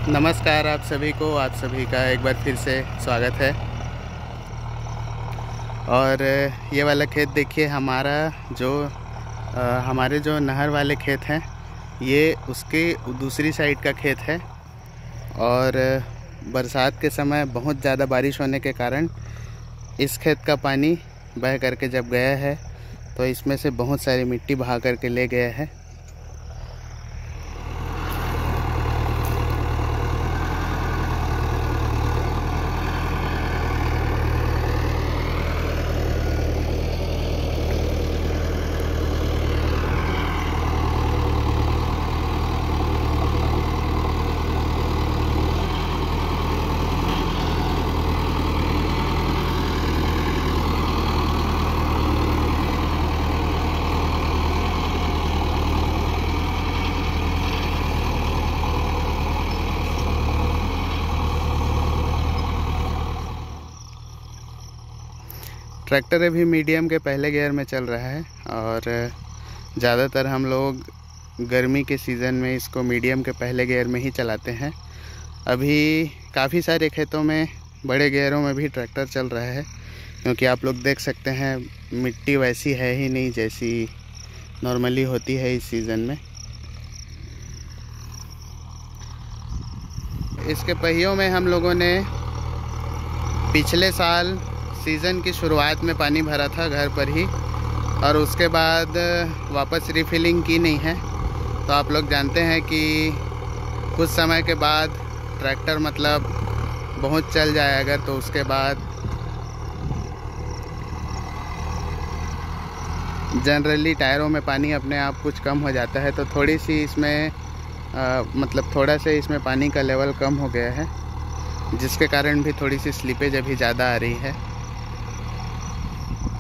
नमस्कार आप सभी को, आप सभी का एक बार फिर से स्वागत है। और ये वाला खेत देखिए, हमारे जो नहर वाले खेत हैं, ये उसके दूसरी साइड का खेत है। और बरसात के समय बहुत ज़्यादा बारिश होने के कारण इस खेत का पानी बह करके जब गया है तो इसमें से बहुत सारी मिट्टी बहा करके ले गया है। ट्रैक्टर अभी मीडियम के पहले गियर में चल रहा है और ज़्यादातर हम लोग गर्मी के सीज़न में इसको मीडियम के पहले गियर में ही चलाते हैं। अभी काफ़ी सारे खेतों में बड़े गियरों में भी ट्रैक्टर चल रहा है, क्योंकि आप लोग देख सकते हैं मिट्टी वैसी है ही नहीं जैसी नॉर्मली होती है इस सीज़न में। इसके पहियों में हम लोगों ने पिछले साल सीज़न की शुरुआत में पानी भरा था घर पर ही, और उसके बाद वापस रिफिलिंग की नहीं है। तो आप लोग जानते हैं कि कुछ समय के बाद ट्रैक्टर मतलब बहुत चल जाए अगर, तो उसके बाद जनरली टायरों में पानी अपने आप कुछ कम हो जाता है। तो थोड़ी सी इसमें थोड़ा से इसमें पानी का लेवल कम हो गया है, जिसके कारण भी थोड़ी सी स्लीपेज अभी ज़्यादा आ रही है।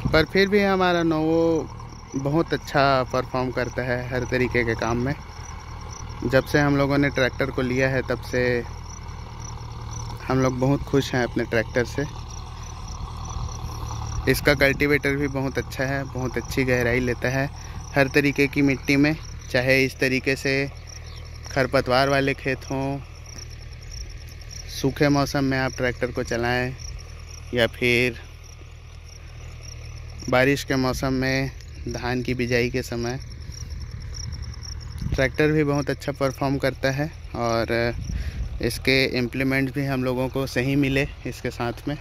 पर फिर भी हमारा नोवो बहुत अच्छा परफॉर्म करता है हर तरीके के काम में। जब से हम लोगों ने ट्रैक्टर को लिया है तब से हम लोग बहुत खुश हैं अपने ट्रैक्टर से। इसका कल्टीवेटर भी बहुत अच्छा है, बहुत अच्छी गहराई लेता है हर तरीके की मिट्टी में, चाहे इस तरीके से खरपतवार वाले खेत हों, सूखे मौसम में आप ट्रैक्टर को चलाएं, या फिर बारिश के मौसम में धान की बिजाई के समय। ट्रैक्टर भी बहुत अच्छा परफॉर्म करता है और इसके इम्प्लीमेंट्स भी हम लोगों को सही मिले इसके साथ में।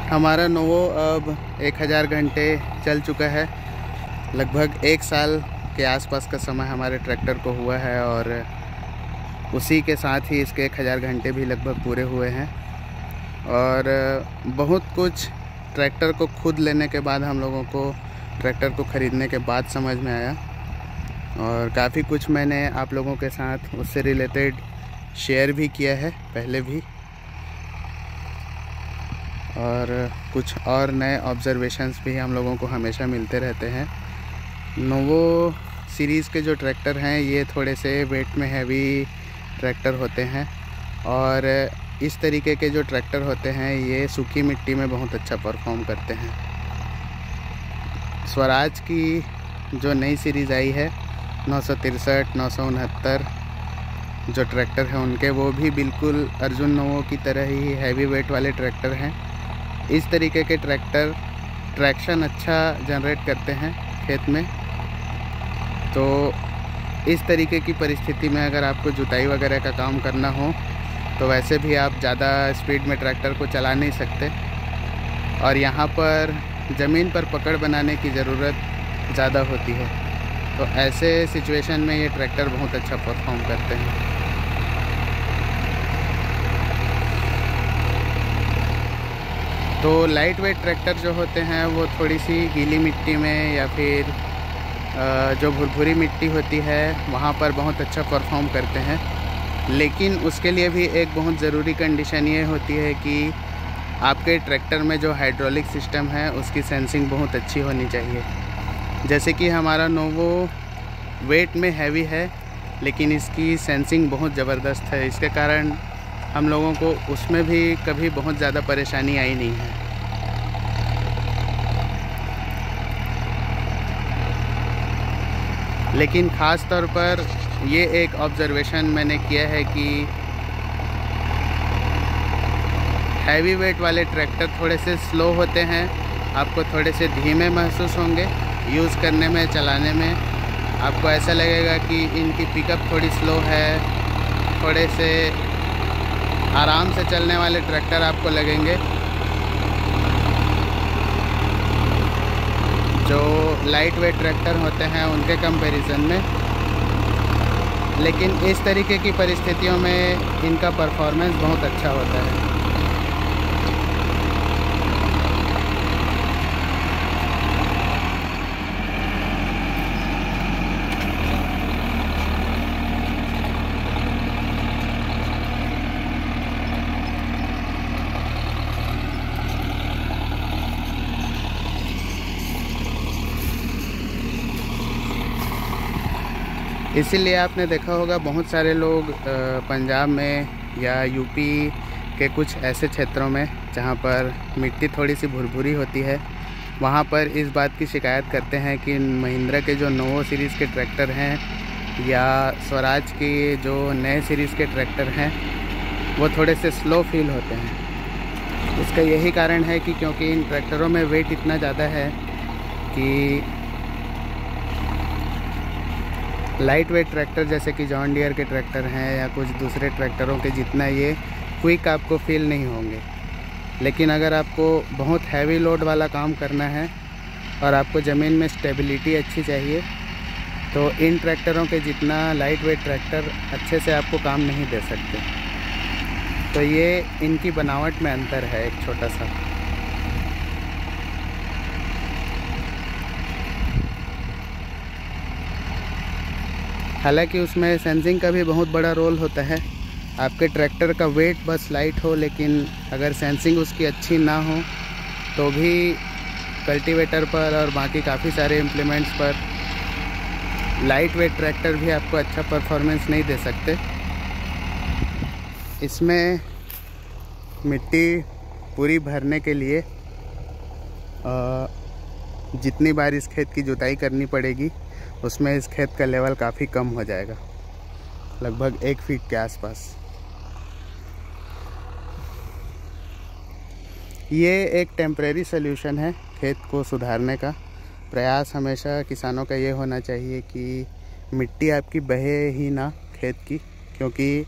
हमारा नोवो अब 1000 घंटे चल चुका है। लगभग 1 साल के आसपास का समय हमारे ट्रैक्टर को हुआ है, और उसी के साथ ही इसके 1000 घंटे भी लगभग पूरे हुए हैं। और बहुत कुछ ट्रैक्टर को खुद लेने के बाद हम लोगों को, ट्रैक्टर को ख़रीदने के बाद समझ में आया, और काफ़ी कुछ मैंने आप लोगों के साथ उससे रिलेटेड शेयर भी किया है पहले भी, और कुछ और नए ऑब्जर्वेशंस भी हम लोगों को हमेशा मिलते रहते हैं। नोवो सीरीज़ के जो ट्रैक्टर हैं ये थोड़े से वेट में हैवी ट्रैक्टर होते हैं, और इस तरीके के जो ट्रैक्टर होते हैं ये सूखी मिट्टी में बहुत अच्छा परफॉर्म करते हैं। स्वराज की जो नई सीरीज़ आई है 963, 969 जो ट्रैक्टर हैं उनके, वो भी बिल्कुल अर्जुन नोवो की तरह ही हैवी वेट वाले ट्रैक्टर हैं। इस तरीके के ट्रैक्टर ट्रैक्शन अच्छा जनरेट करते हैं खेत में। तो इस तरीके की परिस्थिति में अगर आपको जुताई वगैरह का काम करना हो तो वैसे भी आप ज़्यादा स्पीड में ट्रैक्टर को चला नहीं सकते, और यहाँ पर ज़मीन पर पकड़ बनाने की ज़रूरत ज़्यादा होती है। तो ऐसे सिचुएशन में ये ट्रैक्टर बहुत अच्छा परफॉर्म करते हैं। तो लाइट वेट ट्रैक्टर जो होते हैं वो थोड़ी सी गीली मिट्टी में या फिर जो भुरभुरी मिट्टी होती है वहाँ पर बहुत अच्छा परफॉर्म करते हैं। लेकिन उसके लिए भी एक बहुत ज़रूरी कंडीशन ये होती है कि आपके ट्रैक्टर में जो हाइड्रोलिक सिस्टम है उसकी सेंसिंग बहुत अच्छी होनी चाहिए। जैसे कि हमारा नोवो वेट में हैवी है लेकिन इसकी सेंसिंग बहुत ज़बरदस्त है, इसके कारण हम लोगों को उसमें भी कभी बहुत ज़्यादा परेशानी आई नहीं है। लेकिन ख़ास तौर पर ये एक ऑब्ज़र्वेशन मैंने किया है कि हैवी वेट वाले ट्रैक्टर थोड़े से स्लो होते हैं, आपको थोड़े से धीमे महसूस होंगे यूज़ करने में, चलाने में। आपको ऐसा लगेगा कि इनकी पिकअप थोड़ी स्लो है। थोड़े से आराम से चलने वाले ट्रैक्टर आपको लगेंगे जो लाइट वेट ट्रैक्टर होते हैं उनके कंपैरिजन में। लेकिन इस तरीके की परिस्थितियों में इनका परफॉर्मेंस बहुत अच्छा होता है। इसीलिए आपने देखा होगा बहुत सारे लोग पंजाब में या यूपी के कुछ ऐसे क्षेत्रों में जहाँ पर मिट्टी थोड़ी सी भुरभुरी होती है, वहाँ पर इस बात की शिकायत करते हैं कि महिंद्रा के जो नोवो सीरीज़ के ट्रैक्टर हैं या स्वराज के जो नए सीरीज़ के ट्रैक्टर हैं वो थोड़े से स्लो फील होते हैं। इसका यही कारण है कि क्योंकि इन ट्रैक्टरों में वेट इतना ज़्यादा है कि लाइट वेट ट्रैक्टर जैसे कि जॉन डियर के ट्रैक्टर हैं या कुछ दूसरे ट्रैक्टरों के जितना ये क्विक आपको फील नहीं होंगे। लेकिन अगर आपको बहुत हैवी लोड वाला काम करना है और आपको ज़मीन में स्टेबिलिटी अच्छी चाहिए तो इन ट्रैक्टरों के जितना लाइट वेट ट्रैक्टर अच्छे से आपको काम नहीं दे सकते। तो ये इनकी बनावट में अंतर है एक छोटा सा। हालांकि उसमें सेंसिंग का भी बहुत बड़ा रोल होता है। आपके ट्रैक्टर का वेट बस लाइट हो लेकिन अगर सेंसिंग उसकी अच्छी ना हो तो भी कल्टीवेटर पर और बाकी काफ़ी सारे इम्प्लीमेंट्स पर लाइट वेट ट्रैक्टर भी आपको अच्छा परफॉर्मेंस नहीं दे सकते। इसमें मिट्टी पूरी भरने के लिए जितनी बार इस खेत की जुताई करनी पड़ेगी उसमें इस खेत का लेवल काफ़ी कम हो जाएगा, लगभग 1 फीट के आसपास। ये एक टेम्परेरी सल्यूशन है खेत को सुधारने का। प्रयास हमेशा किसानों का ये होना चाहिए कि मिट्टी आपकी बहे ही ना खेत की, क्योंकि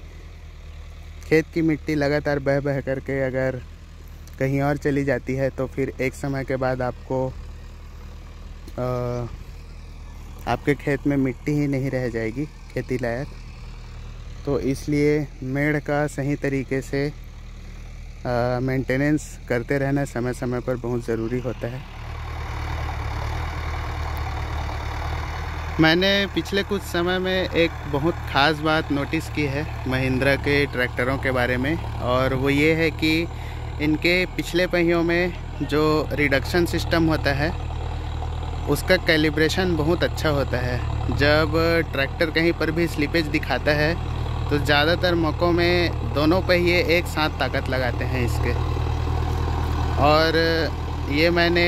खेत की मिट्टी लगातार बह बह करके अगर कहीं और चली जाती है तो फिर एक समय के बाद आपको आपके खेत में मिट्टी ही नहीं रह जाएगी खेती लायक। तो इसलिए मेड़ का सही तरीके से मेंटेनेंस करते रहना समय समय पर बहुत ज़रूरी होता है। मैंने पिछले कुछ समय में एक बहुत ख़ास बात नोटिस की है महिंद्रा के ट्रैक्टरों के बारे में, और वो ये है कि इनके पिछले पहियों में जो रिडक्शन सिस्टम होता है उसका कैलिब्रेशन बहुत अच्छा होता है। जब ट्रैक्टर कहीं पर भी स्लिपेज दिखाता है तो ज़्यादातर मौक़ों में दोनों पहिए एक साथ ताकत लगाते हैं इसके। और ये मैंने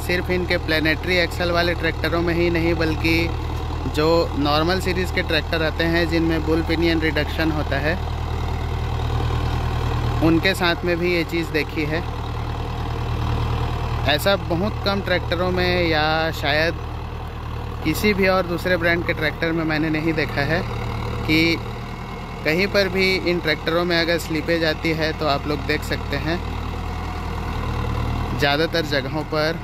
सिर्फ इनके प्लैनेटरी एक्सल वाले ट्रैक्टरों में ही नहीं बल्कि जो नॉर्मल सीरीज़ के ट्रैक्टर आते हैं जिनमें बुल पिनियन रिडक्शन होता है उनके साथ में भी ये चीज़ देखी है। ऐसा बहुत कम ट्रैक्टरों में या शायद किसी भी और दूसरे ब्रांड के ट्रैक्टर में मैंने नहीं देखा है कि कहीं पर भी इन ट्रैक्टरों में अगर स्लिपेज आती है तो आप लोग देख सकते हैं ज़्यादातर जगहों पर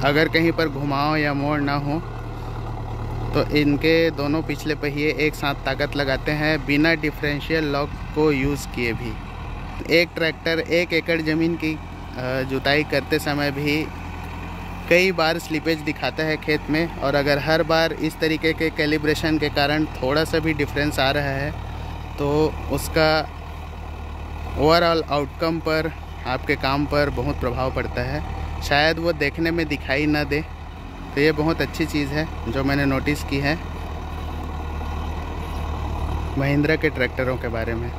अगर कहीं पर घुमाव या मोड़ ना हो तो इनके दोनों पिछले पहिए एक साथ ताकत लगाते हैं बिना डिफरेंशियल लॉक को यूज़ किए भी। एक ट्रैक्टर 1 एकड़ ज़मीन की जुताई करते समय भी कई बार स्लिपेज दिखाता है खेत में, और अगर हर बार इस तरीके के कैलिब्रेशन के कारण थोड़ा सा भी डिफरेंस आ रहा है तो उसका ओवरऑल आउटकम पर, आपके काम पर बहुत प्रभाव पड़ता है। शायद वो देखने में दिखाई ना दे, तो ये बहुत अच्छी चीज़ है जो मैंने नोटिस की है महिंद्रा के ट्रैक्टरों के बारे में।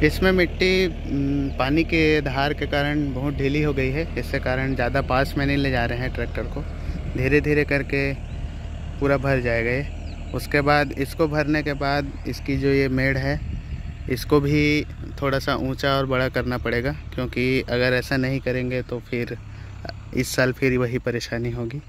इसमें मिट्टी पानी के धार के कारण बहुत ढीली हो गई है, इससे कारण ज़्यादा पास में नहीं ले जा रहे हैं ट्रैक्टर को। धीरे धीरे करके पूरा भर जाएगा ये। उसके बाद इसको भरने के बाद इसकी जो ये मेड़ है इसको भी थोड़ा सा ऊंचा और बड़ा करना पड़ेगा, क्योंकि अगर ऐसा नहीं करेंगे तो फिर इस साल फिर वही परेशानी होगी।